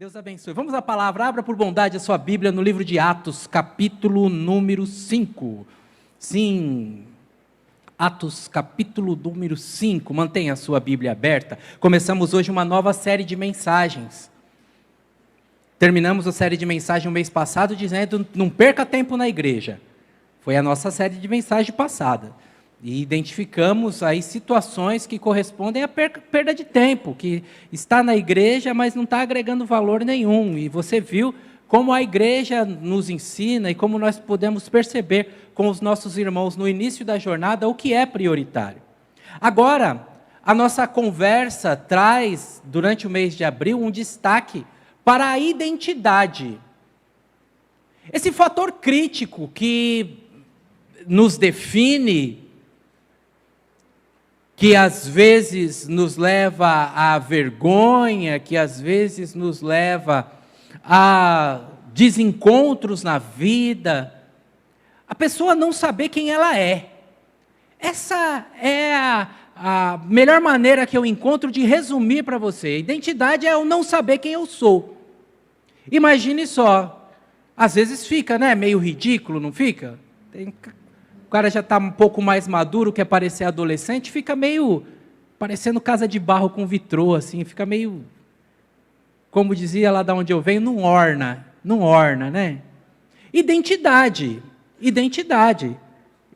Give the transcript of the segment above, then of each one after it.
Deus abençoe. Vamos à palavra. Abra por bondade a sua Bíblia no livro de Atos, capítulo número 5. Sim, Atos, capítulo número 5. Mantenha a sua Bíblia aberta. Começamos hoje uma nova série de mensagens. Terminamos a série de mensagens no mês passado dizendo, não perca tempo na igreja. Foi a nossa série de mensagem passada. E identificamos aí situações que correspondem à perda de tempo, que está na igreja, mas não está agregando valor nenhum. E você viu como a igreja nos ensina e como nós podemos perceber com os nossos irmãos no início da jornada o que é prioritário. Agora, a nossa conversa traz, durante o mês de abril, um destaque para a identidade. Esse fator crítico que nos define, que às vezes nos leva à vergonha, que às vezes nos leva a desencontros na vida, a pessoa não saber quem ela é. Essa é a melhor maneira que eu encontro de resumir para você. Identidade é eu não saber quem eu sou. Imagine só, às vezes fica, né, meio ridículo, não fica? O cara já está um pouco mais maduro, quer parecer adolescente, fica meio parecendo casa de barro com vitrô, assim, fica meio, como dizia lá de onde eu venho, não orna, né? Identidade.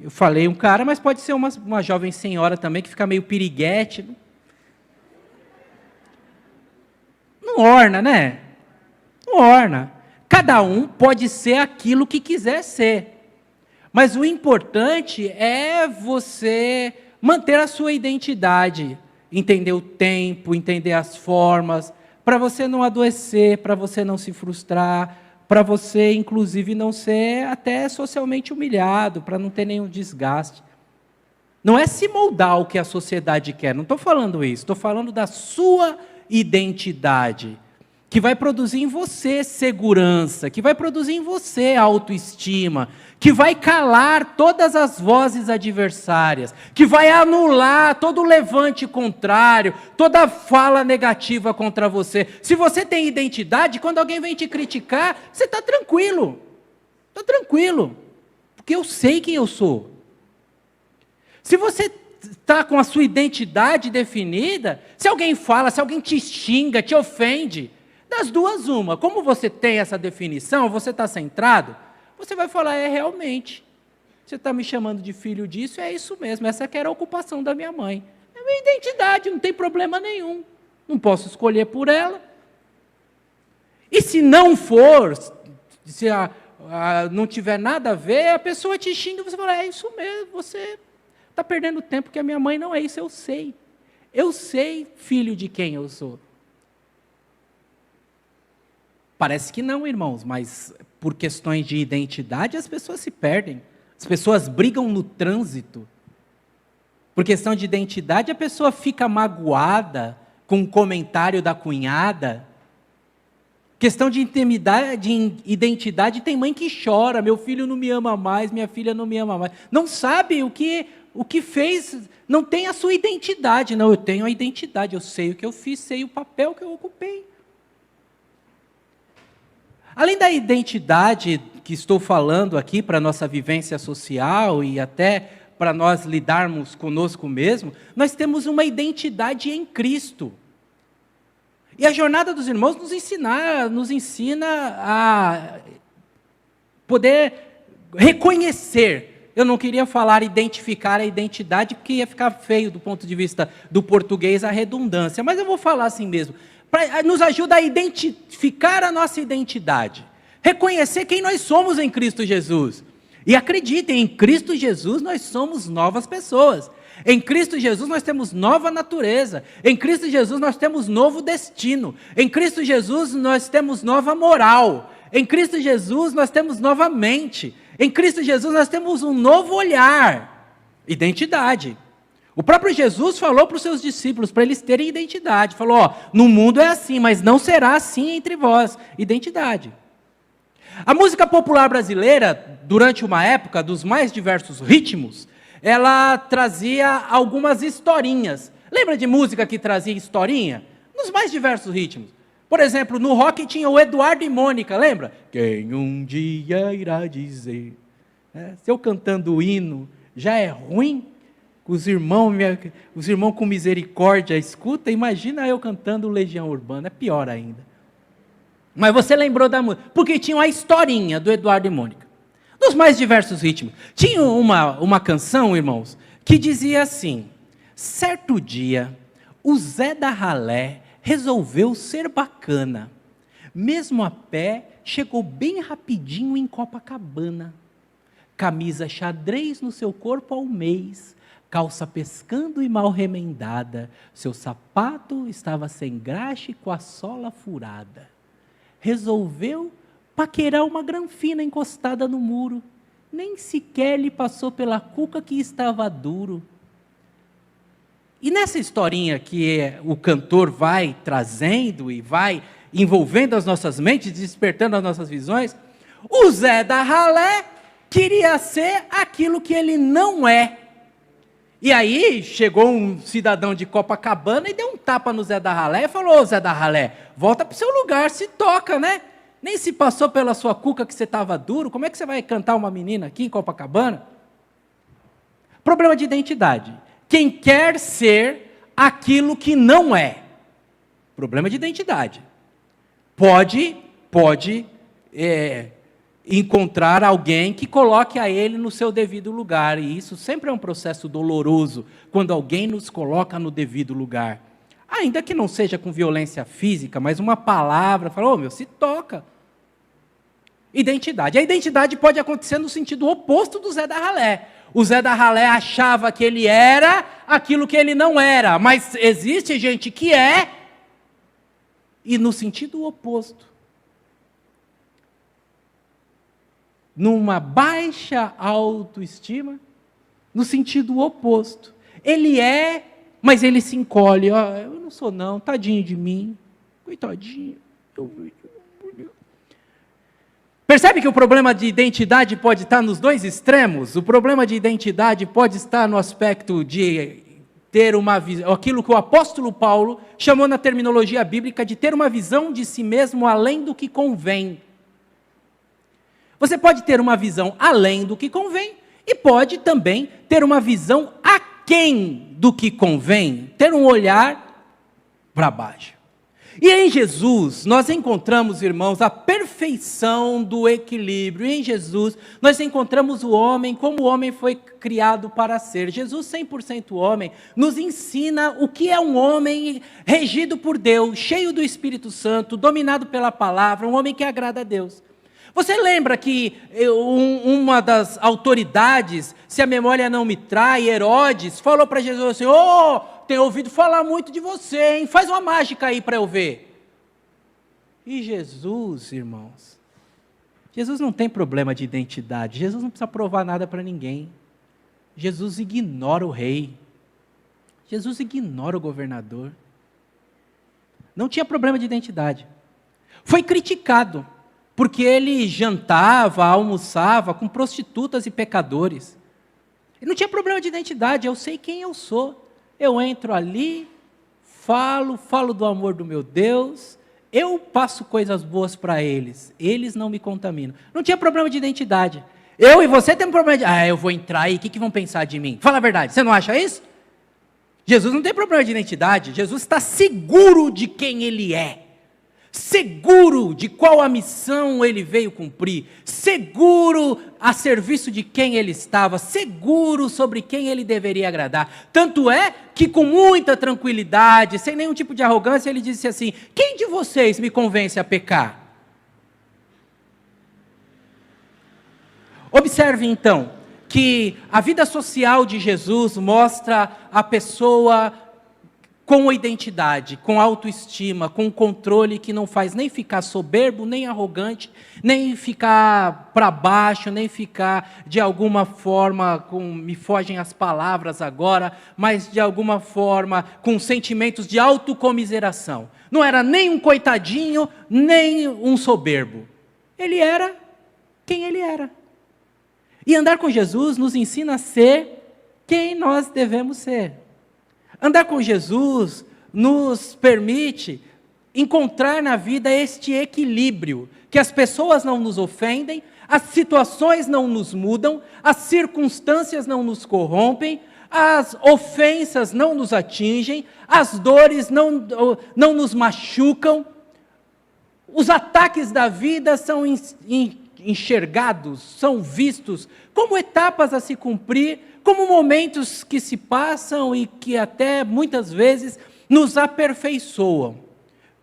Eu falei um cara, mas pode ser uma jovem senhora também, que fica meio piriguete. Não orna, né? Não orna. Cada um pode ser aquilo que quiser ser. Mas o importante é você manter a sua identidade, entender o tempo, entender as formas, para você não adoecer, para você não se frustrar, para você, inclusive, não ser até socialmente humilhado, para não ter nenhum desgaste. Não é se moldar ao que a sociedade quer, não estou falando isso, estou falando da sua identidade, que vai produzir em você segurança, que vai produzir em você autoestima, que vai calar todas as vozes adversárias, que vai anular todo levante contrário, toda fala negativa contra você. Se você tem identidade, quando alguém vem te criticar, você está tranquilo, porque eu sei quem eu sou. Se você está com a sua identidade definida, se alguém fala, se alguém te xinga, te ofende, das duas uma, como você tem essa definição, você está centrado, você vai falar, realmente, você está me chamando de filho disso, é isso mesmo, essa que era a ocupação da minha mãe. É a minha identidade, não tem problema nenhum, não posso escolher por ela. E se não for, se não tiver nada a ver, a pessoa te xinga, você fala, é isso mesmo, você está perdendo tempo, porque a minha mãe não é isso, eu sei, filho de quem eu sou. Parece que não, irmãos, mas por questões de identidade as pessoas se perdem. As pessoas brigam no trânsito. Por questão de identidade a pessoa fica magoada com um comentário da cunhada. Questão de identidade, tem mãe que chora, meu filho não me ama mais, minha filha não me ama mais. Não sabe o que fez, não tem a sua identidade. Não, eu tenho a identidade, eu sei o que eu fiz, sei o papel que eu ocupei. Além da identidade que estou falando aqui para a nossa vivência social e até para nós lidarmos conosco mesmo, nós temos uma identidade em Cristo. E a jornada dos irmãos nos ensina a poder reconhecer. Eu não queria falar identificar a identidade, porque ia ficar feio do ponto de vista do português a redundância, mas eu vou falar assim mesmo. Nos ajuda a identificar a nossa identidade, reconhecer quem nós somos em Cristo Jesus. E acreditem, em Cristo Jesus nós somos novas pessoas. Em Cristo Jesus nós temos nova natureza. Em Cristo Jesus nós temos novo destino. Em Cristo Jesus nós temos nova moral. Em Cristo Jesus nós temos nova mente. Em Cristo Jesus nós temos um novo olhar. Identidade. O próprio Jesus falou para os seus discípulos, para eles terem identidade. Falou, no mundo é assim, mas não será assim entre vós. Identidade. A música popular brasileira, durante uma época dos mais diversos ritmos, ela trazia algumas historinhas. Lembra de música que trazia historinha? Nos mais diversos ritmos. Por exemplo, no rock tinha o Eduardo e Mônica, lembra? Quem um dia irá dizer. Se eu cantando o hino já é ruim, os irmãos com misericórdia escuta, imagina eu cantando Legião Urbana, é pior ainda. Mas você lembrou da música, porque tinha uma historinha do Eduardo e Mônica, dos mais diversos ritmos. Tinha uma canção, irmãos, que dizia assim: certo dia, o Zé da Ralé resolveu ser bacana. Mesmo a pé, chegou bem rapidinho em Copacabana. Camisa xadrez no seu corpo ao mês, calça pescando e mal remendada, seu sapato estava sem graxa e com a sola furada. Resolveu paquerar uma granfina encostada no muro, nem sequer lhe passou pela cuca que estava duro. E nessa historinha que o cantor vai trazendo e vai envolvendo as nossas mentes, despertando as nossas visões, o Zé da Ralé queria ser aquilo que ele não é. E aí chegou um cidadão de Copacabana e deu um tapa no Zé da Ralé e falou: ô Zé da Ralé, volta para o seu lugar, se toca, né? Nem se passou pela sua cuca que você estava duro, como é que você vai cantar uma menina aqui em Copacabana? Problema de identidade. Quem quer ser aquilo que não é. Problema de identidade. Pode encontrar alguém que coloque a ele no seu devido lugar. E isso sempre é um processo doloroso, quando alguém nos coloca no devido lugar. Ainda que não seja com violência física, mas uma palavra, fala: ô meu, se toca. Identidade. A identidade pode acontecer no sentido oposto do Zé da Ralé. O Zé da Ralé achava que ele era aquilo que ele não era, mas existe gente que é, e no sentido oposto. Numa baixa autoestima, no sentido oposto. Ele é, mas ele se encolhe. Oh, eu não sou não, tadinho de mim, coitadinho. Percebe que o problema de identidade pode estar nos dois extremos? O problema de identidade pode estar no aspecto de ter uma visão, aquilo que o apóstolo Paulo chamou na terminologia bíblica de ter uma visão de si mesmo além do que convém. Você pode ter uma visão além do que convém e pode também ter uma visão aquém do que convém, ter um olhar para baixo. E em Jesus, nós encontramos, irmãos, a perfeição do equilíbrio. E em Jesus, nós encontramos o homem como o homem foi criado para ser. Jesus, 100% homem, nos ensina o que é um homem regido por Deus, cheio do Espírito Santo, dominado pela palavra, um homem que agrada a Deus. Você lembra que uma das autoridades, se a memória não me trai, Herodes, falou para Jesus assim: ô, tenho ouvido falar muito de você, hein? Faz uma mágica aí para eu ver. E Jesus, irmãos, Jesus não tem problema de identidade, Jesus não precisa provar nada para ninguém. Jesus ignora o rei, Jesus ignora o governador. Não tinha problema de identidade. Foi criticado, porque ele jantava, almoçava com prostitutas e pecadores. Ele não tinha problema de identidade, eu sei quem eu sou. Eu entro ali, falo do amor do meu Deus, eu passo coisas boas para eles não me contaminam. Não tinha problema de identidade. Eu e você temos problema de... eu vou entrar aí, o que vão pensar de mim? Fala a verdade, você não acha isso? Jesus não tem problema de identidade, Jesus está seguro de quem ele é. Seguro de qual a missão ele veio cumprir, seguro a serviço de quem ele estava, seguro sobre quem ele deveria agradar. Tanto é que com muita tranquilidade, sem nenhum tipo de arrogância, ele disse assim: quem de vocês me convence a pecar? Observe então, que a vida social de Jesus mostra a pessoa com identidade, com autoestima, com controle que não faz nem ficar soberbo, nem arrogante, nem ficar para baixo, nem ficar de alguma forma, me fogem as palavras agora, mas de alguma forma com sentimentos de autocomiseração. Não era nem um coitadinho, nem um soberbo. Ele era quem ele era. E andar com Jesus nos ensina a ser quem nós devemos ser. Andar com Jesus nos permite encontrar na vida este equilíbrio, que as pessoas não nos ofendem, as situações não nos mudam, as circunstâncias não nos corrompem, as ofensas não nos atingem, as dores não nos machucam, os ataques da vida são enxergados, são vistos como etapas a se cumprir, como momentos que se passam e que até muitas vezes nos aperfeiçoam.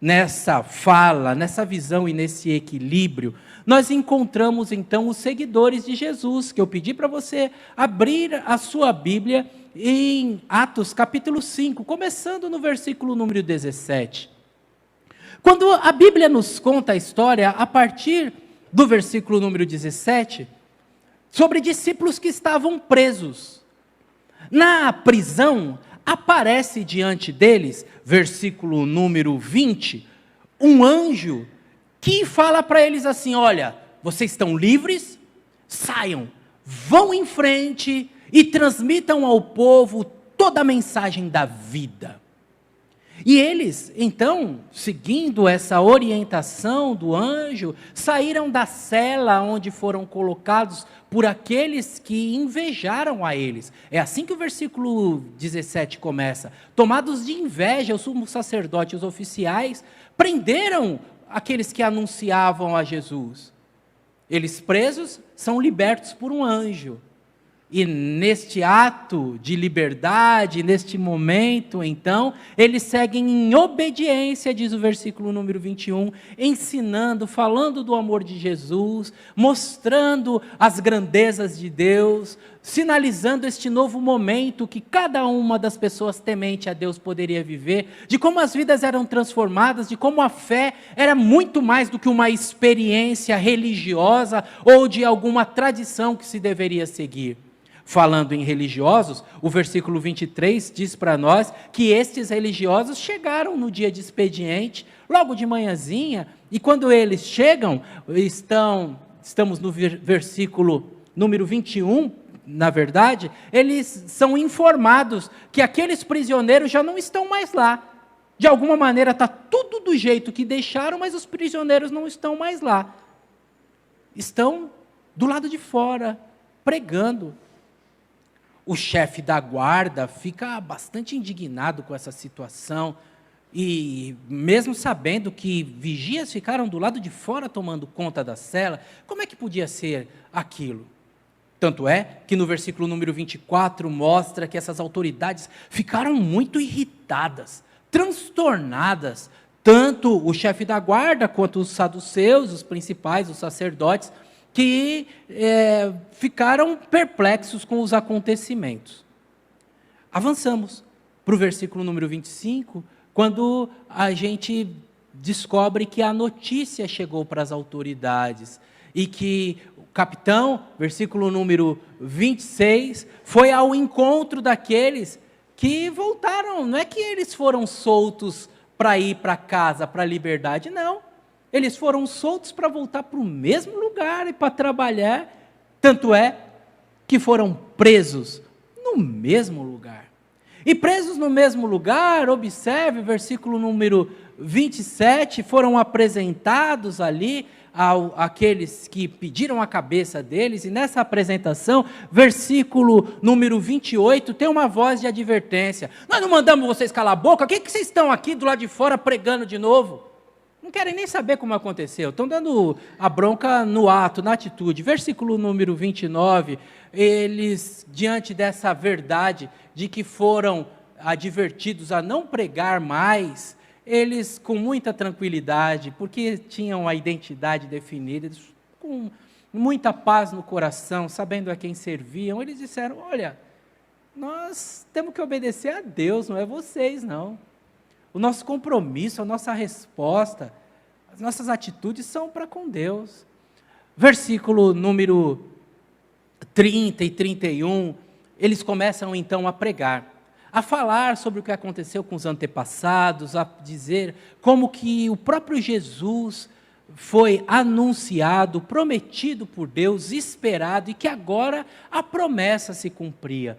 Nessa fala, nessa visão e nesse equilíbrio, nós encontramos então os seguidores de Jesus, que eu pedi para você abrir a sua Bíblia em Atos capítulo 5, começando no versículo número 17. Quando a Bíblia nos conta a história, a partir do versículo número 17, sobre discípulos que estavam presos. Na prisão, aparece diante deles, versículo número 20, um anjo que fala para eles assim: olha, vocês estão livres, saiam, vão em frente e transmitam ao povo toda a mensagem da vida. E eles, então, seguindo essa orientação do anjo, saíram da cela onde foram colocados por aqueles que invejaram a eles. É assim que o versículo 17 começa. Tomados de inveja, o sumo sacerdote e os oficiais prenderam aqueles que anunciavam a Jesus. Eles presos são libertos por um anjo. E neste ato de liberdade, neste momento, então, eles seguem em obediência, diz o versículo número 21, ensinando, falando do amor de Jesus, mostrando as grandezas de Deus, sinalizando este novo momento que cada uma das pessoas temente a Deus poderia viver, de como as vidas eram transformadas, de como a fé era muito mais do que uma experiência religiosa ou de alguma tradição que se deveria seguir. Falando em religiosos, o versículo 23 diz para nós que estes religiosos chegaram no dia de expediente, logo de manhãzinha, e quando eles chegam, estamos no versículo número 21, na verdade, eles são informados que aqueles prisioneiros já não estão mais lá. De alguma maneira está tudo do jeito que deixaram, mas os prisioneiros não estão mais lá. Estão do lado de fora, pregando. O chefe da guarda fica bastante indignado com essa situação e mesmo sabendo que vigias ficaram do lado de fora tomando conta da cela, como é que podia ser aquilo? Tanto é que no versículo número 24 mostra que essas autoridades ficaram muito irritadas, transtornadas, tanto o chefe da guarda quanto os saduceus, os principais, os sacerdotes, que ficaram perplexos com os acontecimentos. Avançamos para o versículo número 25, quando a gente descobre que a notícia chegou para as autoridades e que o capitão, versículo número 26, foi ao encontro daqueles que voltaram. Não é que eles foram soltos para ir para casa, para a liberdade, não. Eles foram soltos para voltar para o mesmo lugar e para trabalhar, tanto é que foram presos no mesmo lugar. E presos no mesmo lugar, observe, versículo número 27, foram apresentados ali àqueles que pediram a cabeça deles, e nessa apresentação, versículo número 28, tem uma voz de advertência. Nós não mandamos vocês calar a boca, o que vocês estão aqui do lado de fora pregando de novo? Não querem nem saber como aconteceu, estão dando a bronca no ato, na atitude. Versículo número 29, eles, diante dessa verdade de que foram advertidos a não pregar mais, eles com muita tranquilidade, porque tinham a identidade definida, eles, com muita paz no coração, sabendo a quem serviam, eles disseram: olha, nós temos que obedecer a Deus, não é vocês não. O nosso compromisso, a nossa resposta, as nossas atitudes são para com Deus. Versículo número 30 e 31, eles começam então a pregar, a falar sobre o que aconteceu com os antepassados, a dizer como que o próprio Jesus foi anunciado, prometido por Deus, esperado, e que agora a promessa se cumpria.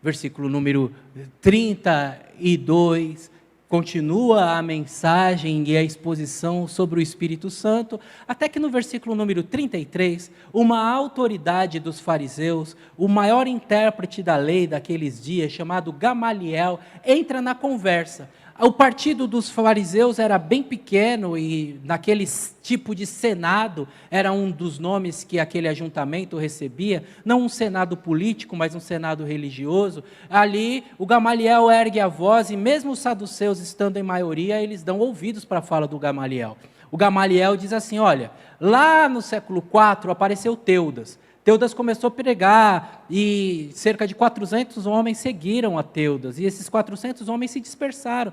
Versículo número 32, Continua a mensagem e a exposição sobre o Espírito Santo, até que no versículo número 33, uma autoridade dos fariseus, o maior intérprete da lei daqueles dias, chamado Gamaliel, entra na conversa. O partido dos fariseus era bem pequeno e naquele tipo de senado, era um dos nomes que aquele ajuntamento recebia, não um senado político, mas um senado religioso. Ali o Gamaliel ergue a voz e mesmo os saduceus estando em maioria, eles dão ouvidos para a fala do Gamaliel. O Gamaliel diz assim, olha, lá no século IV apareceu Teudas. Teudas começou a pregar e cerca de 400 homens seguiram a Teudas e esses 400 homens se dispersaram.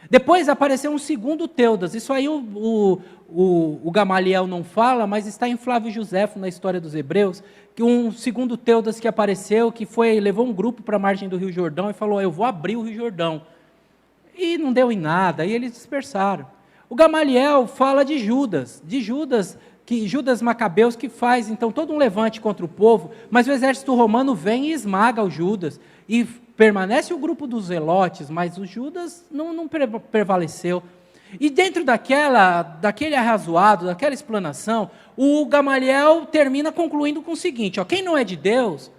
Depois apareceu um segundo Teudas, isso aí o Gamaliel não fala, mas está em Flávio Josefo, na História dos Hebreus, que um segundo Teudas que apareceu, que levou um grupo para a margem do Rio Jordão e falou, eu vou abrir o Rio Jordão. E não deu em nada, e eles dispersaram. O Gamaliel fala de Judas Macabeus, que faz então todo um levante contra o povo, mas o exército romano vem e esmaga o Judas, e permanece o grupo dos zelotes, mas o Judas não prevaleceu. E dentro daquele arrazoado, daquela explanação, o Gamaliel termina concluindo com o seguinte, ó, quem não é de Deus,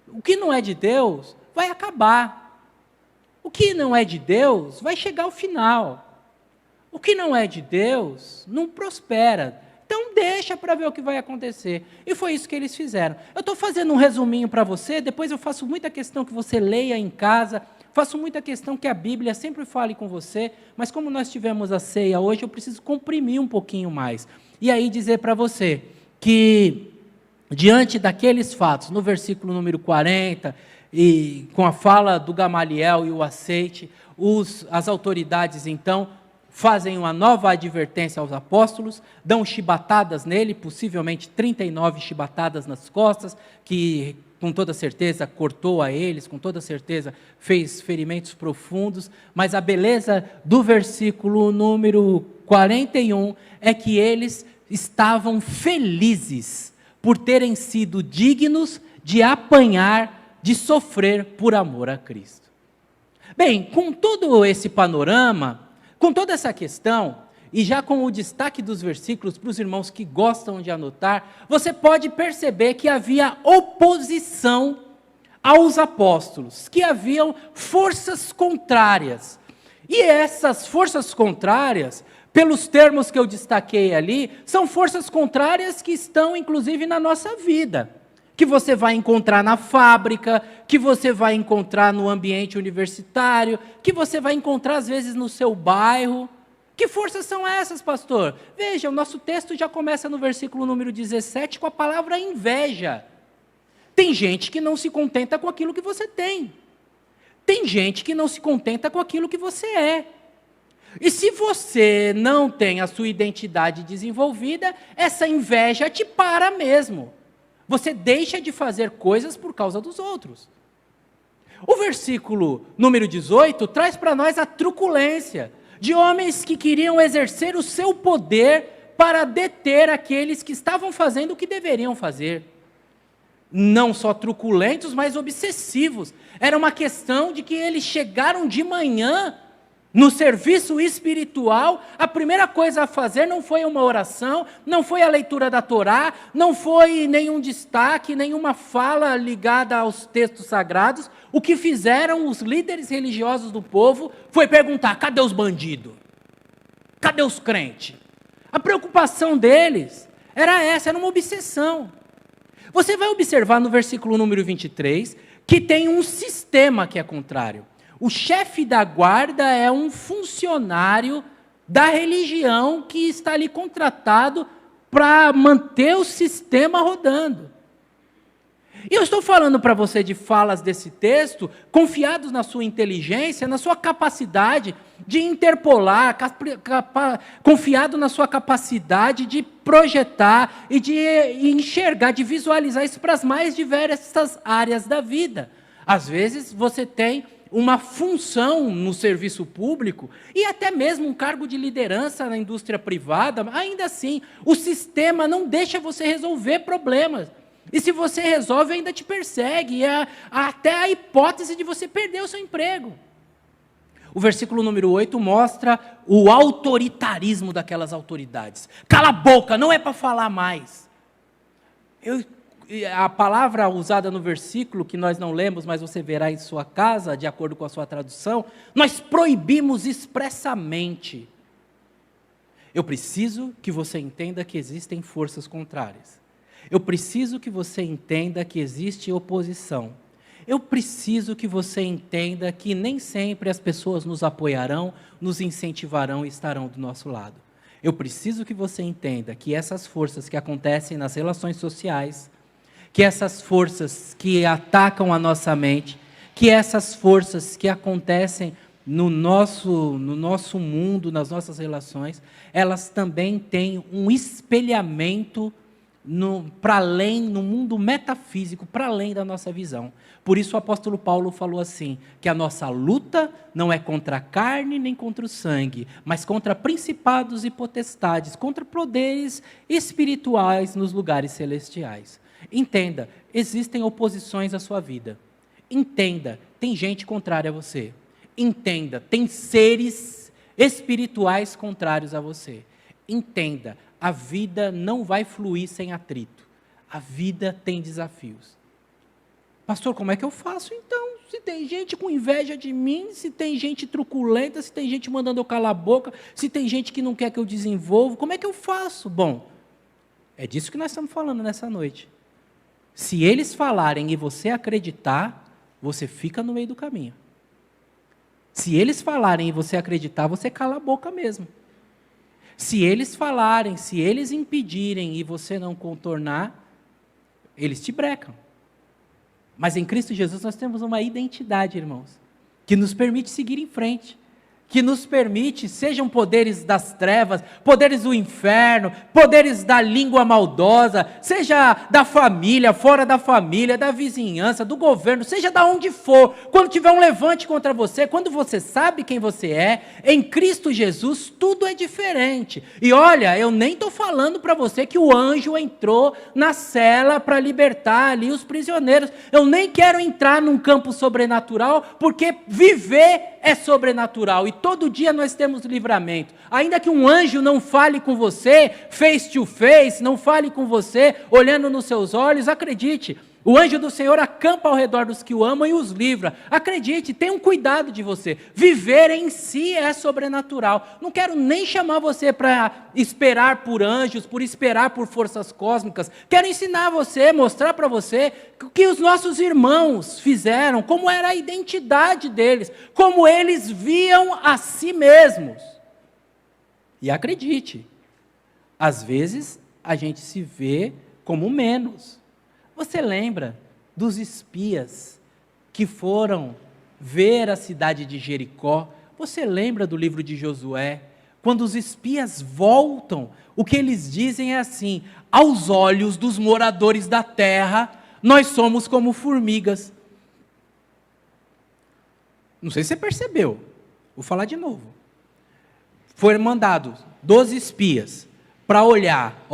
o que não é de Deus vai acabar. O que não é de Deus vai chegar ao final. O que não é de Deus não prospera. Então deixa para ver o que vai acontecer. E foi isso que eles fizeram. Eu estou fazendo um resuminho para você, depois eu faço muita questão que você leia em casa, faço muita questão que a Bíblia sempre fale com você, mas como nós tivemos a ceia hoje, eu preciso comprimir um pouquinho mais. E aí dizer para você que, diante daqueles fatos, no versículo número 40, e com a fala do Gamaliel e o aceite, as autoridades então fazem uma nova advertência aos apóstolos, dão chibatadas nele, possivelmente 39 chibatadas nas costas, que com toda certeza cortou a eles, com toda certeza fez ferimentos profundos, mas a beleza do versículo número 41 é que eles estavam felizes por terem sido dignos de apanhar, de sofrer por amor a Cristo. Bem, com todo esse panorama, com toda essa questão, e já com o destaque dos versículos para os irmãos que gostam de anotar, você pode perceber que havia oposição aos apóstolos, que haviam forças contrárias. E essas forças contrárias, pelos termos que eu destaquei ali, são forças contrárias que estão inclusive na nossa vida, que você vai encontrar na fábrica, que você vai encontrar no ambiente universitário, que você vai encontrar às vezes no seu bairro. Que forças são essas, pastor? Veja, o nosso texto já começa no versículo número 17 com a palavra inveja. Tem gente que não se contenta com aquilo que você tem. Tem gente que não se contenta com aquilo que você é. E se você não tem a sua identidade desenvolvida, essa inveja te para mesmo. Você deixa de fazer coisas por causa dos outros. O versículo número 18 traz para nós a truculência de homens que queriam exercer o seu poder para deter aqueles que estavam fazendo o que deveriam fazer. Não só truculentos, mas obsessivos. Era uma questão de que eles chegaram de manhã no serviço espiritual, a primeira coisa a fazer não foi uma oração, não foi a leitura da Torá, não foi nenhum destaque, nenhuma fala ligada aos textos sagrados. O que fizeram os líderes religiosos do povo foi perguntar, cadê os bandidos? Cadê os crentes? A preocupação deles era essa, era uma obsessão. Você vai observar no versículo número 23, que tem um sistema que é contrário. O chefe da guarda é um funcionário da religião que está ali contratado para manter o sistema rodando. E eu estou falando para você de falas desse texto, confiados na sua inteligência, na sua capacidade de interpolar, confiado na sua capacidade de projetar e de enxergar, de visualizar isso para as mais diversas áreas da vida. Às vezes você tem uma função no serviço público e até mesmo um cargo de liderança na indústria privada, ainda assim, o sistema não deixa você resolver problemas. E se você resolve, ainda te persegue, até a hipótese de você perder o seu emprego. O versículo número 8 mostra o autoritarismo daquelas autoridades. Cala a boca, não é para falar mais. A palavra usada no versículo, que nós não lemos, mas você verá em sua casa, de acordo com a sua tradução, nós proibimos expressamente. Eu preciso que você entenda que existem forças contrárias. Eu preciso que você entenda que existe oposição. Eu preciso que você entenda que nem sempre as pessoas nos apoiarão, nos incentivarão e estarão do nosso lado. Eu preciso que você entenda que essas forças que acontecem nas relações sociais, que essas forças que atacam a nossa mente, que essas forças que acontecem no nosso mundo, nas nossas relações, elas também têm um espelhamento para além, no mundo metafísico, para além da nossa visão. Por isso o apóstolo Paulo falou assim, que a nossa luta não é contra a carne nem contra o sangue, mas contra principados e potestades, contra poderes espirituais nos lugares celestiais. Entenda, existem oposições à sua vida. Entenda, tem gente contrária a você. Entenda, tem seres espirituais contrários a você. Entenda, a vida não vai fluir sem atrito. A vida tem desafios. Pastor, como é que eu faço então? Se tem gente com inveja de mim, se tem gente truculenta, se tem gente mandando eu calar a boca, se tem gente que não quer que eu desenvolva, como é que eu faço? Bom, é disso que nós estamos falando nessa noite. Se eles falarem e você acreditar, você fica no meio do caminho. Se eles falarem e você acreditar, você cala a boca mesmo. Se eles falarem, se eles impedirem e você não contornar, eles te brecam. Mas em Cristo Jesus nós temos uma identidade, irmãos, que nos permite seguir em frente, que nos permite, sejam poderes das trevas, poderes do inferno, poderes da língua maldosa, seja da família, fora da família, da vizinhança, do governo, seja da onde for, quando tiver um levante contra você, quando você sabe quem você é, em Cristo Jesus tudo é diferente. E olha, eu nem estou falando para você que o anjo entrou na cela para libertar ali os prisioneiros, eu nem quero entrar num campo sobrenatural, porque viver é sobrenatural, e todo dia nós temos livramento, ainda que um anjo não fale com você, face to face, não fale com você, olhando nos seus olhos, acredite, o anjo do Senhor acampa ao redor dos que o amam e os livra, acredite, tenha um cuidado de você, viver em si é sobrenatural, não quero nem chamar você para esperar por anjos, por esperar por forças cósmicas, quero ensinar você, mostrar para você, o que os nossos irmãos fizeram, como era a identidade deles, como eles viam a si mesmos, e acredite, às vezes a gente se vê como menos. Você lembra dos espias que foram ver a cidade de Jericó? Você lembra do livro de Josué? Quando os espias voltam, o que eles dizem é assim: aos olhos dos moradores da terra, nós somos como formigas. Não sei se você percebeu, vou falar de novo. Foram mandados 12 espias para olhar,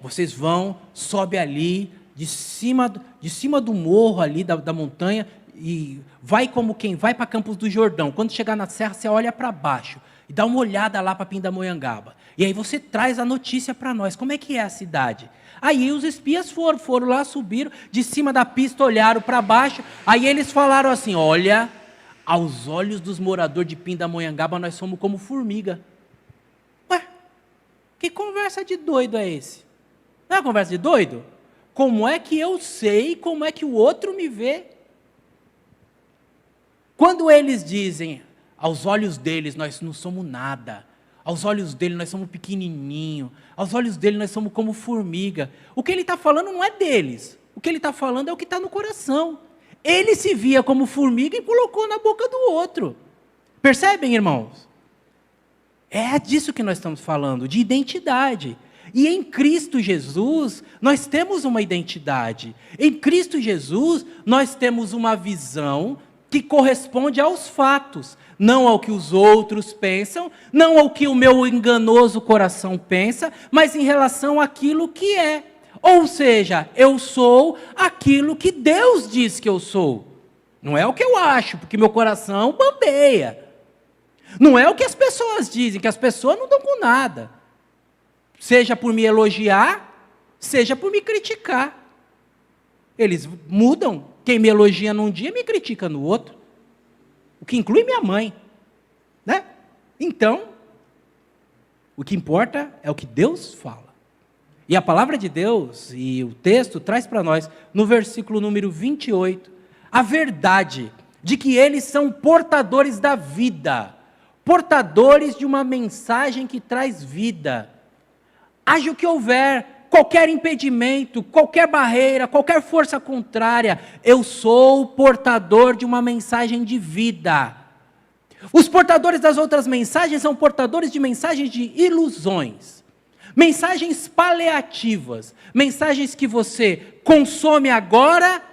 vocês vão, sobe ali, de cima do morro ali, da montanha, e vai como quem vai para Campos do Jordão. Quando chegar na serra, você olha para baixo, e dá uma olhada lá para Pindamonhangaba. E aí você traz a notícia para nós, como é que é a cidade? Aí os espias foram lá, subiram, de cima da pista, olharam para baixo, aí eles falaram assim, olha, aos olhos dos moradores de Pindamonhangaba, nós somos como formiga. Ué, que conversa de doido é esse? Não é uma conversa de doido? Como é que eu sei, como é que o outro me vê? Quando eles dizem, aos olhos deles nós não somos nada, aos olhos dele nós somos pequenininho, aos olhos dele nós somos como formiga, o que ele está falando não é deles, o que ele está falando é o que está no coração. Ele se via como formiga e colocou na boca do outro. Percebem, irmãos? É disso que nós estamos falando, de identidade. E em Cristo Jesus, nós temos uma identidade. Em Cristo Jesus, nós temos uma visão que corresponde aos fatos, não ao que os outros pensam, não ao que o meu enganoso coração pensa, mas em relação àquilo que é. Ou seja, eu sou aquilo que Deus diz que eu sou. Não é o que eu acho, porque meu coração bambeia. Não é o que as pessoas dizem, que as pessoas não dão com nada. Seja por me elogiar, seja por me criticar. Eles mudam. Quem me elogia num dia, me critica no outro. O que inclui minha mãe. Né? Então, o que importa é o que Deus fala. E a palavra de Deus, e o texto, traz para nós, no versículo número 28, a verdade de que eles são portadores da vida, portadores de uma mensagem que traz vida. Haja o que houver, qualquer impedimento, qualquer barreira, qualquer força contrária, eu sou portador de uma mensagem de vida. Os portadores das outras mensagens são portadores de mensagens de ilusões, mensagens paliativas, mensagens que você consome agora,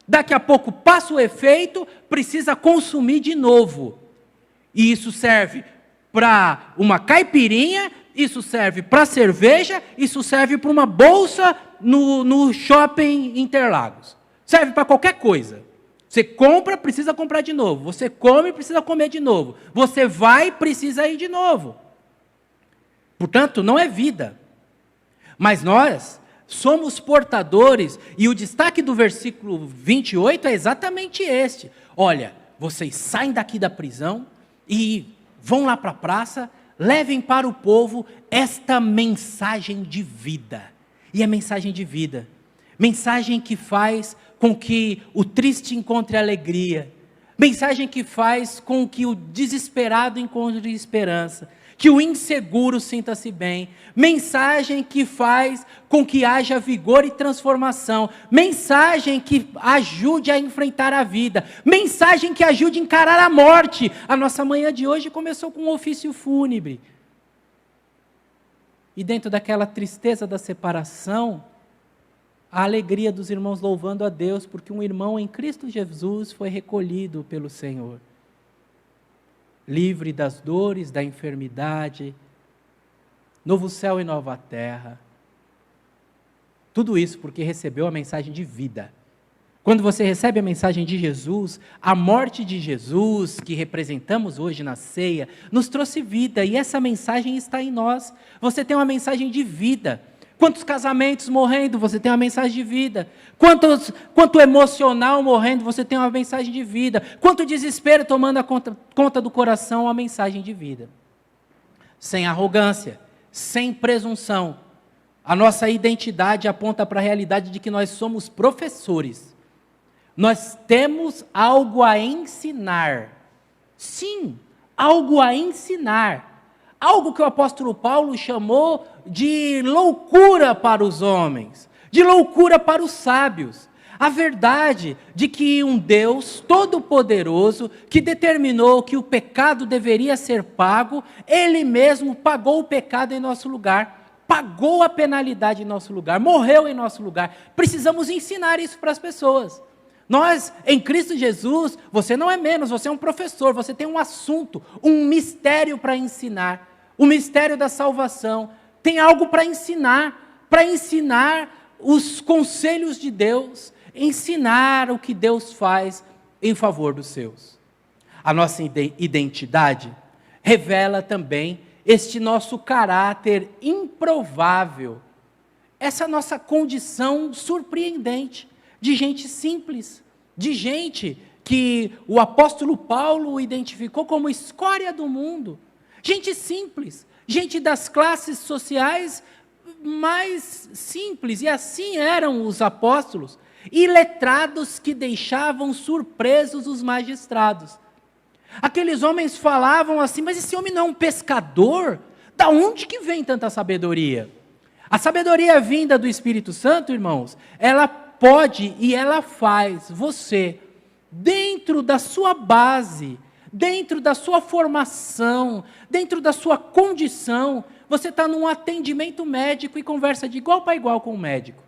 daqui a pouco passa o efeito, precisa consumir de novo. E isso serve para uma caipirinha, isso serve para cerveja, isso serve para uma bolsa no shopping Interlagos. Serve para qualquer coisa. Você compra, precisa comprar de novo. Você come, precisa comer de novo. Você vai, precisa ir de novo. Portanto, não é vida. Mas nós somos portadores, e o destaque do versículo 28 é exatamente este. Olha, vocês saem daqui da prisão e vão lá para a praça, levem para o povo esta mensagem de vida. E é mensagem de vida. Mensagem que faz com que o triste encontre alegria. Mensagem que faz com que o desesperado encontre esperança. Que o inseguro sinta-se bem. Mensagem que faz com que haja vigor e transformação. Mensagem que ajude a enfrentar a vida. Mensagem que ajude a encarar a morte. A nossa manhã de hoje começou com um ofício fúnebre. E dentro daquela tristeza da separação, a alegria dos irmãos louvando a Deus, porque um irmão em Cristo Jesus foi recolhido pelo Senhor. Livre das dores, da enfermidade, novo céu e nova terra. Tudo isso porque recebeu a mensagem de vida. Quando você recebe a mensagem de Jesus, a morte de Jesus, que representamos hoje na ceia, nos trouxe vida, e essa mensagem está em nós. Você tem uma mensagem de vida. Quantos casamentos morrendo, você tem uma mensagem de vida. Quanto emocional morrendo, você tem uma mensagem de vida. Quanto desespero tomando a conta do coração, uma mensagem de vida. Sem arrogância, sem presunção. A nossa identidade aponta para a realidade de que nós somos professores. Nós temos algo a ensinar. Sim, algo a ensinar. Algo que o apóstolo Paulo chamou de loucura para os homens, de loucura para os sábios. A verdade de que um Deus todo-poderoso, que determinou que o pecado deveria ser pago, Ele mesmo pagou o pecado em nosso lugar, pagou a penalidade em nosso lugar, morreu em nosso lugar. Precisamos ensinar isso para as pessoas. Nós, em Cristo Jesus, você não é menos, você é um professor, você tem um assunto, um mistério para ensinar. O mistério da salvação, tem algo para ensinar os conselhos de Deus, ensinar o que Deus faz em favor dos seus. A nossa identidade revela também este nosso caráter improvável, essa nossa condição surpreendente, de gente simples, de gente que o apóstolo Paulo identificou como escória do mundo. Gente simples, gente das classes sociais mais simples, e assim eram os apóstolos, iletrados que deixavam surpresos os magistrados. Aqueles homens falavam assim, mas esse homem não é um pescador? Da onde que vem tanta sabedoria? A sabedoria vinda do Espírito Santo, irmãos, ela pode e ela faz você, dentro da sua base, dentro da sua formação, dentro da sua condição, você está num atendimento médico e conversa de igual para igual com o médico.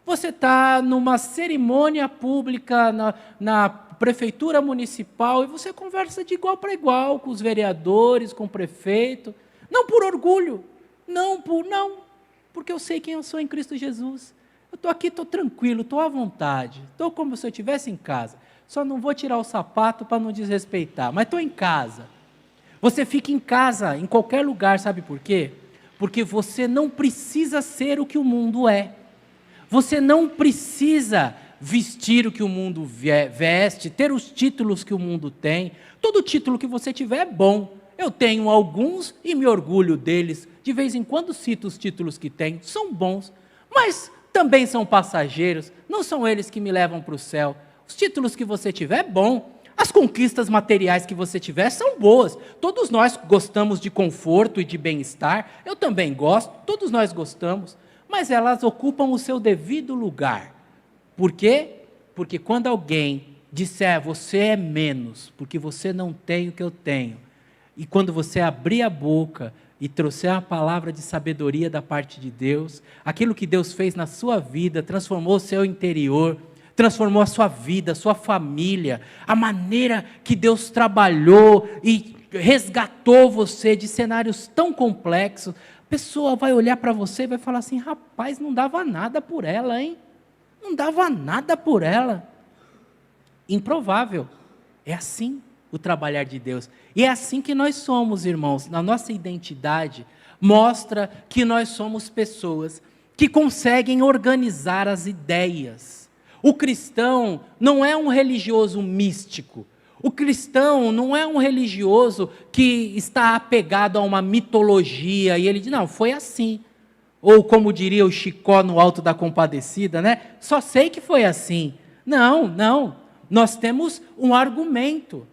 Você está numa cerimônia pública na prefeitura municipal e você conversa de igual para igual com os vereadores, com o prefeito. Não por orgulho, não, porque eu sei quem eu sou em Cristo Jesus. Eu estou aqui, estou tranquilo, estou à vontade, estou como se eu estivesse em casa. Só não vou tirar o sapato para não desrespeitar, mas estou em casa. Você fica em casa, em qualquer lugar, sabe por quê? Porque você não precisa ser o que o mundo é. Você não precisa vestir o que o mundo veste, ter os títulos que o mundo tem. Todo título que você tiver é bom. Eu tenho alguns e me orgulho deles. De vez em quando cito os títulos que tenho, são bons, mas também são passageiros, não são eles que me levam para o céu. Os títulos que você tiver é bom. As conquistas materiais que você tiver são boas. Todos nós gostamos de conforto e de bem-estar. Eu também gosto, todos nós gostamos. Mas elas ocupam o seu devido lugar. Por quê? Porque quando alguém disser, você é menos, porque você não tem o que eu tenho, e quando você abrir a boca e trouxer uma palavra de sabedoria da parte de Deus, aquilo que Deus fez na sua vida, transformou o seu interior, transformou a sua vida, a sua família, a maneira que Deus trabalhou e resgatou você de cenários tão complexos, a pessoa vai olhar para você e vai falar assim, rapaz, não dava nada por ela, hein? Não dava nada por ela. Improvável. É assim o trabalhar de Deus. E é assim que nós somos, irmãos. Na nossa identidade, mostra que nós somos pessoas que conseguem organizar as ideias. O cristão não é um religioso místico. O cristão não é um religioso que está apegado a uma mitologia e ele diz, não, foi assim. Ou como diria o Chicó no Alto da Compadecida, né? Só sei que foi assim. Não, não. Nós temos um argumento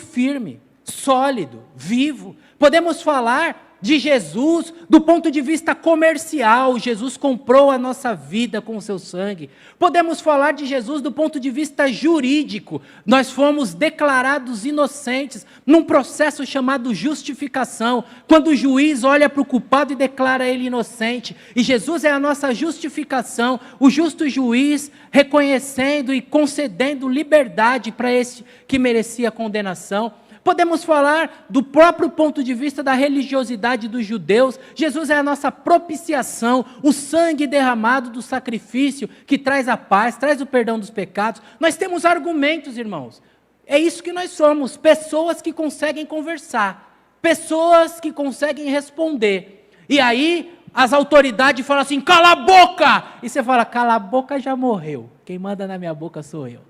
firme, sólido, vivo. Podemos falar de Jesus do ponto de vista comercial. Jesus comprou a nossa vida com o seu sangue. Podemos falar de Jesus do ponto de vista jurídico. Nós fomos declarados inocentes num processo chamado justificação, quando o juiz olha para o culpado e declara ele inocente. E Jesus é a nossa justificação, o justo juiz reconhecendo e concedendo liberdade para esse que merecia condenação. Podemos falar do próprio ponto de vista da religiosidade dos judeus. Jesus é a nossa propiciação, o sangue derramado do sacrifício que traz a paz, traz o perdão dos pecados. Nós temos argumentos, irmãos. É isso que nós somos, pessoas que conseguem conversar, pessoas que conseguem responder. E aí as autoridades falam assim, cala a boca! E você fala, cala a boca, já morreu. Quem manda na minha boca sou eu.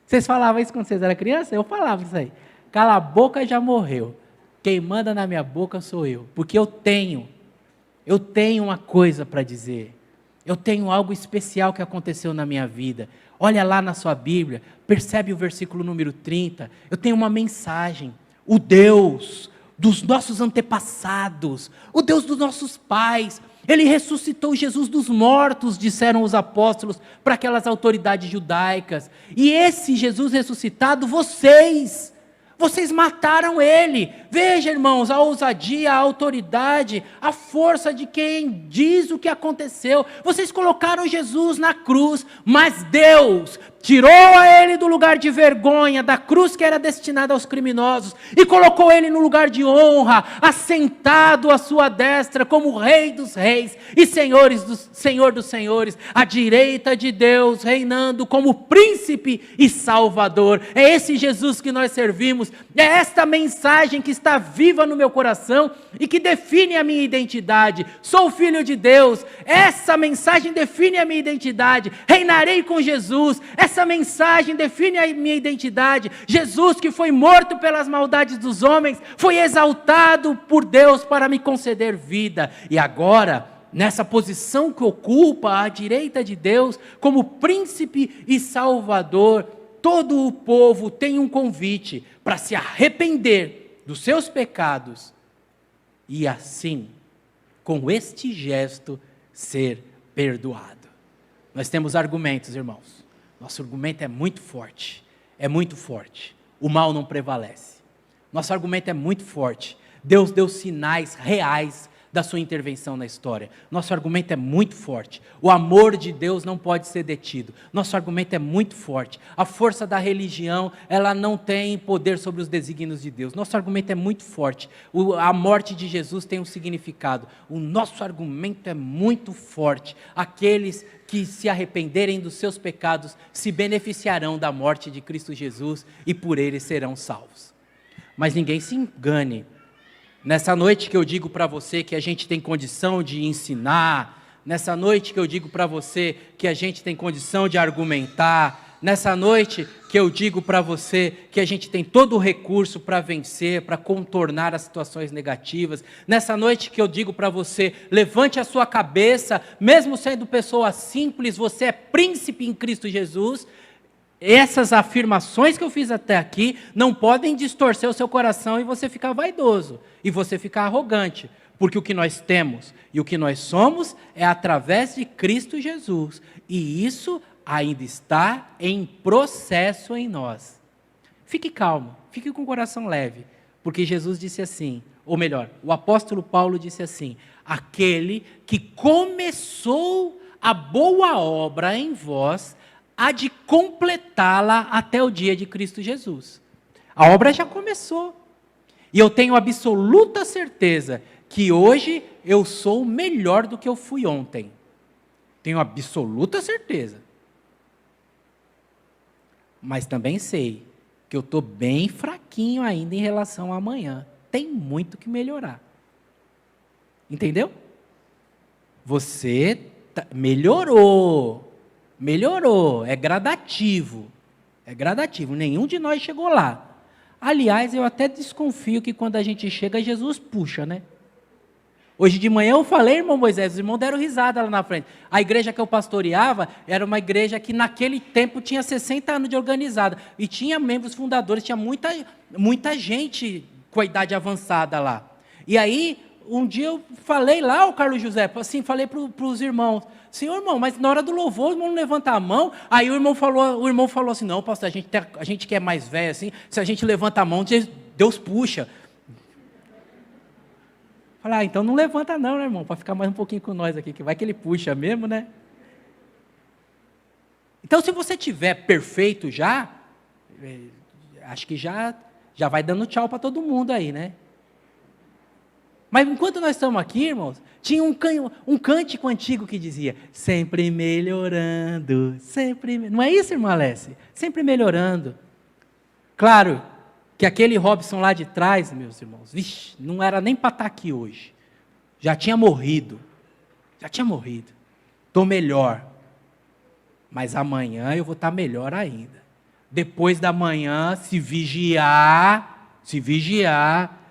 Vocês falavam isso quando vocês eram crianças? Eu falava isso aí. Cala a boca, já morreu. Quem manda na minha boca sou eu. Porque eu tenho uma coisa para dizer. Eu tenho algo especial que aconteceu na minha vida. Olha lá na sua Bíblia, percebe o versículo número 30. Eu tenho uma mensagem. O Deus dos nossos antepassados, o Deus dos nossos pais, Ele ressuscitou Jesus dos mortos, disseram os apóstolos para aquelas autoridades judaicas. E esse Jesus ressuscitado, vocês mataram ele. Veja, irmãos, a ousadia, a autoridade, a força de quem diz o que aconteceu. Vocês colocaram Jesus na cruz, mas Deus tirou a ele do lugar de vergonha, da cruz que era destinada aos criminosos, e colocou ele no lugar de honra, assentado à sua destra, como Rei dos Reis e Senhor dos Senhores, à direita de Deus, reinando como Príncipe e Salvador. É esse Jesus que nós servimos, é esta mensagem que está viva no meu coração e que define a minha identidade. Sou filho de Deus, essa mensagem define a minha identidade. Reinarei com Jesus, essa mensagem define a minha identidade. Jesus, que foi morto pelas maldades dos homens, foi exaltado por Deus para me conceder vida. E agora, nessa posição que ocupa à direita de Deus, como Príncipe e Salvador, todo o povo tem um convite para se arrepender dos seus pecados e assim, com este gesto, ser perdoado. Nós temos argumentos, irmãos. Nosso argumento é muito forte. É muito forte. O mal não prevalece. Nosso argumento é muito forte. Deus deu sinais reais da sua intervenção na história. Nosso argumento é muito forte. O amor de Deus não pode ser detido. Nosso argumento é muito forte. A força da religião, ela não tem poder sobre os desígnios de Deus. Nosso argumento é muito forte. A morte de Jesus tem um significado. O nosso argumento é muito forte. Aqueles que se arrependerem dos seus pecados se beneficiarão da morte de Cristo Jesus e por ele serão salvos. Mas ninguém se engane. Nessa noite que eu digo para você que a gente tem condição de ensinar, nessa noite que eu digo para você que a gente tem condição de argumentar, nessa noite que eu digo para você que a gente tem todo o recurso para vencer, para contornar as situações negativas, nessa noite que eu digo para você, levante a sua cabeça, mesmo sendo pessoa simples, você é príncipe em Cristo Jesus. Essas afirmações que eu fiz até aqui não podem distorcer o seu coração e você ficar vaidoso, e você ficar arrogante, porque o que nós temos e o que nós somos é através de Cristo Jesus, e isso ainda está em processo em nós. Fique calmo, fique com o coração leve, porque Jesus disse assim, ou melhor, o apóstolo Paulo disse assim: aquele que começou a boa obra em vós, há de completá-la até o dia de Cristo Jesus. A obra já começou. E eu tenho absoluta certeza que hoje eu sou melhor do que eu fui ontem. Tenho absoluta certeza. Mas também sei que eu estou bem fraquinho ainda em relação a amanhã. Tem muito que melhorar. Entendeu? Você melhorou. Melhorou, é gradativo, nenhum de nós chegou lá. Aliás, eu até desconfio que quando a gente chega, Jesus puxa, né? Hoje de manhã eu falei, irmão Moisés, os irmãos deram risada lá na frente. A igreja que eu pastoreava era uma igreja que naquele tempo tinha 60 anos de organizada, e tinha membros fundadores, tinha muita gente com a idade avançada lá. E aí, um dia eu falei lá, o Carlos José, assim, falei para os irmãos, Senhor, irmão, mas na hora do louvor, o irmão não levanta a mão. Aí o irmão falou assim, não, pastor, a gente que é mais velho, assim, se a gente levanta a mão, Deus puxa. Falei, então não levanta não, né, irmão, para ficar mais um pouquinho com nós aqui, que vai que ele puxa mesmo, né? Então, se você tiver perfeito já, acho que já vai dando tchau para todo mundo aí, né? Mas enquanto nós estamos aqui, irmãos, tinha um cântico antigo que dizia, sempre melhorando, sempre... Não é isso, irmã Alessi? Sempre melhorando. Claro que aquele Robson lá de trás, meus irmãos, vixe, não era nem para estar aqui hoje. Já tinha morrido. Estou melhor. Mas amanhã eu vou estar melhor ainda. Depois da manhã, se vigiar,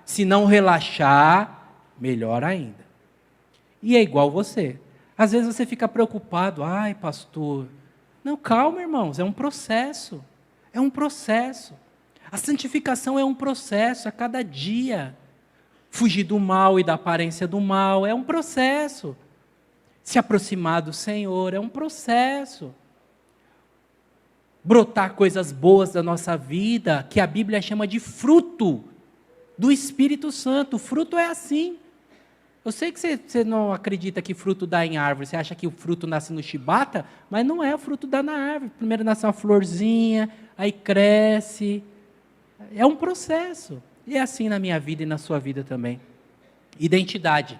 se não relaxar, melhor ainda. E é igual você. Às vezes você fica preocupado, ai pastor. Não, calma irmãos, é um processo. A santificação é um processo a cada dia. Fugir do mal e da aparência do mal é um processo. Se aproximar do Senhor é um processo. Brotar coisas boas da nossa vida, que a Bíblia chama de fruto do Espírito Santo. O fruto é assim. Eu sei que você não acredita que fruto dá em árvore, você acha que o fruto nasce no chibata, mas não é, o fruto dá na árvore. Primeiro nasce uma florzinha, aí cresce. É um processo. E é assim na minha vida e na sua vida também. Identidade.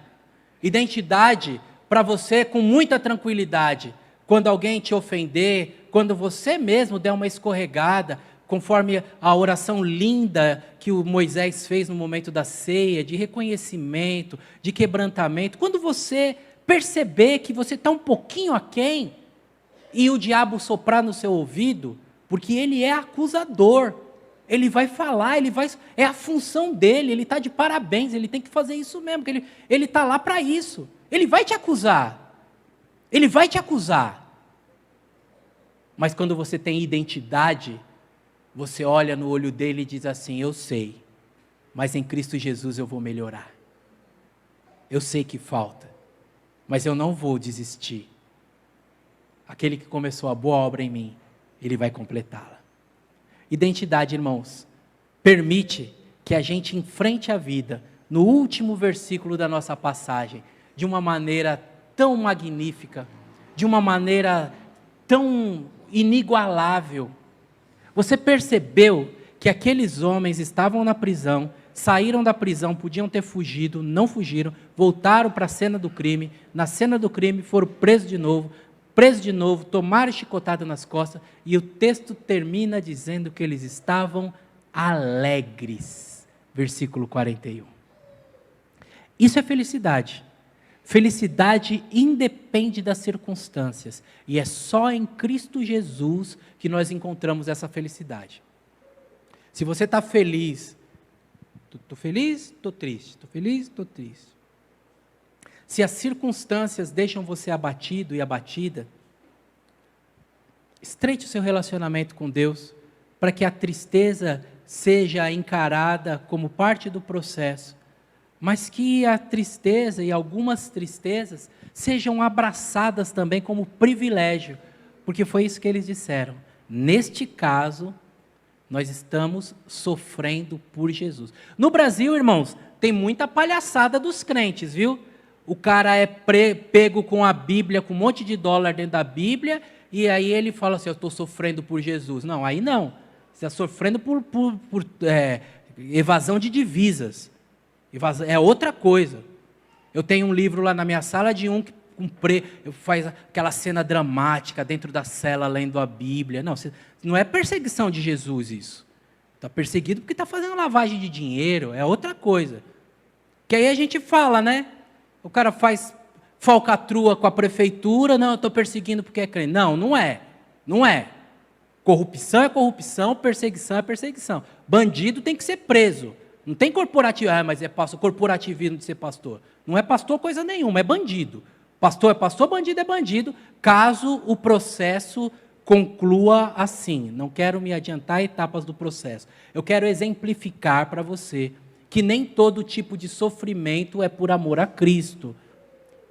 Identidade para você com muita tranquilidade. Quando alguém te ofender, quando você mesmo der uma escorregada, conforme a oração linda que o Moisés fez no momento da ceia, de reconhecimento, de quebrantamento, quando você perceber que você está um pouquinho aquém, e o diabo soprar no seu ouvido, porque ele é acusador, ele vai falar, é a função dele, ele está de parabéns, ele tem que fazer isso mesmo, porque ele está lá para isso, ele vai te acusar, mas quando você tem identidade, você olha no olho dele e diz assim, eu sei, mas em Cristo Jesus eu vou melhorar. Eu sei que falta, mas eu não vou desistir. Aquele que começou a boa obra em mim, ele vai completá-la. Identidade, irmãos, permite que a gente enfrente a vida, no último versículo da nossa passagem, de uma maneira tão magnífica, de uma maneira tão inigualável. Você percebeu que aqueles homens estavam na prisão, saíram da prisão, podiam ter fugido, não fugiram, voltaram para a cena do crime, na cena do crime foram presos de novo, tomaram chicotada nas costas, e o texto termina dizendo que eles estavam alegres. versículo 41. Isso é felicidade. Felicidade independe das circunstâncias. E é só em Cristo Jesus que nós encontramos essa felicidade. Se você está feliz, estou feliz, estou triste, estou feliz, estou triste. Se as circunstâncias deixam você abatido e abatida, estreite o seu relacionamento com Deus, para que a tristeza seja encarada como parte do processo, mas que a tristeza e algumas tristezas sejam abraçadas também como privilégio, porque foi isso que eles disseram. Neste caso, nós estamos sofrendo por Jesus. No Brasil, irmãos, tem muita palhaçada dos crentes, viu? O cara é pego com a Bíblia, com um monte de dólar dentro da Bíblia, e aí ele fala assim, eu estou sofrendo por Jesus. Não, aí não. Você está sofrendo por evasão de divisas. É outra coisa. Eu tenho um livro lá na minha sala de um que faz aquela cena dramática dentro da cela lendo a Bíblia. Não é perseguição de Jesus isso. Está perseguido porque está fazendo lavagem de dinheiro, é outra coisa. Que aí a gente fala, né? O cara faz falcatrua com a prefeitura, não, eu estou perseguindo porque é crente. Não, não é. Não é. Corrupção é corrupção, perseguição é perseguição. Bandido tem que ser preso. Não tem corporativismo, mas é corporativismo de ser pastor. Não é pastor coisa nenhuma, é bandido. Pastor é pastor, bandido é bandido, caso o processo conclua assim. Não quero me adiantar etapas do processo. Eu quero exemplificar para você que nem todo tipo de sofrimento é por amor a Cristo.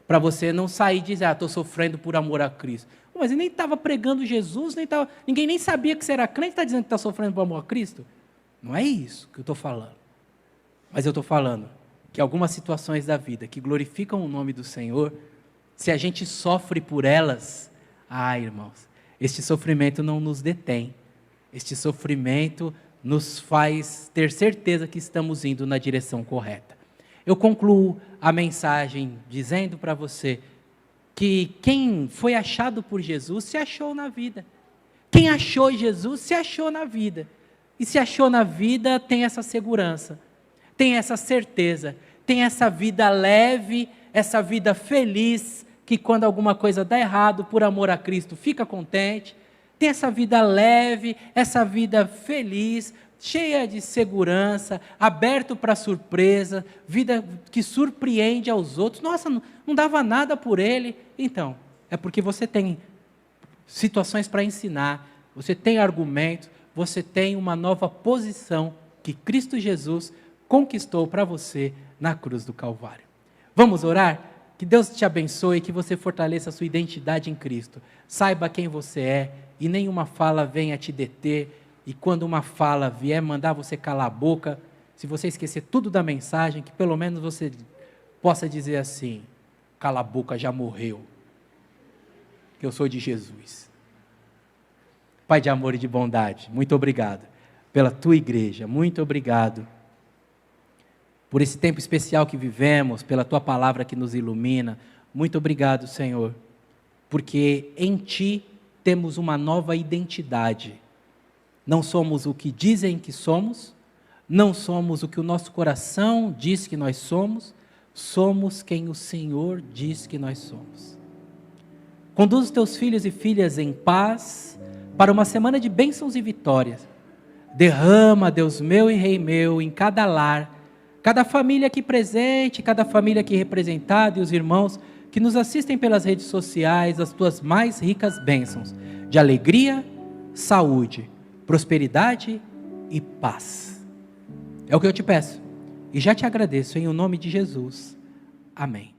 Para você não sair e dizer, estou sofrendo por amor a Cristo. Mas ele nem estava pregando Jesus, ninguém nem sabia que você era crente, está dizendo que está sofrendo por amor a Cristo? Não é isso que eu estou falando. Mas eu estou falando que algumas situações da vida que glorificam o nome do Senhor, se a gente sofre por elas, irmãos, este sofrimento não nos detém. Este sofrimento nos faz ter certeza que estamos indo na direção correta. Eu concluo a mensagem dizendo para você que quem foi achado por Jesus se achou na vida. Quem achou Jesus se achou na vida. E se achou na vida tem essa segurança, tem essa certeza, tem essa vida leve, essa vida feliz, que quando alguma coisa dá errado, por amor a Cristo, fica contente. Tem essa vida leve, essa vida feliz, cheia de segurança, aberto para surpresa, vida que surpreende aos outros. Nossa, não dava nada por ele. Então, é porque você tem situações para ensinar, você tem argumentos, você tem uma nova posição que Cristo Jesus conquistou para você na cruz do Calvário. Vamos orar? Que Deus te abençoe e que você fortaleça a sua identidade em Cristo. Saiba quem você é e nenhuma fala venha te deter. E quando uma fala vier mandar você calar a boca, se você esquecer tudo da mensagem, que pelo menos você possa dizer assim, cala a boca, já morreu. Que eu sou de Jesus. Pai de amor e de bondade, muito obrigado pela tua igreja, muito obrigado por esse tempo especial que vivemos, pela tua palavra que nos ilumina. Muito obrigado, Senhor, porque em ti temos uma nova identidade. Não somos o que dizem que somos, não somos o que o nosso coração diz que nós somos, somos quem o Senhor diz que nós somos. Conduz os teus filhos e filhas em paz para uma semana de bênçãos e vitórias. Derrama, Deus meu e Rei meu, em cada lar, cada família aqui presente, cada família aqui representada e os irmãos que nos assistem pelas redes sociais, as tuas mais ricas bênçãos de alegria, saúde, prosperidade e paz. É o que eu te peço e já te agradeço em nome de Jesus. Amém.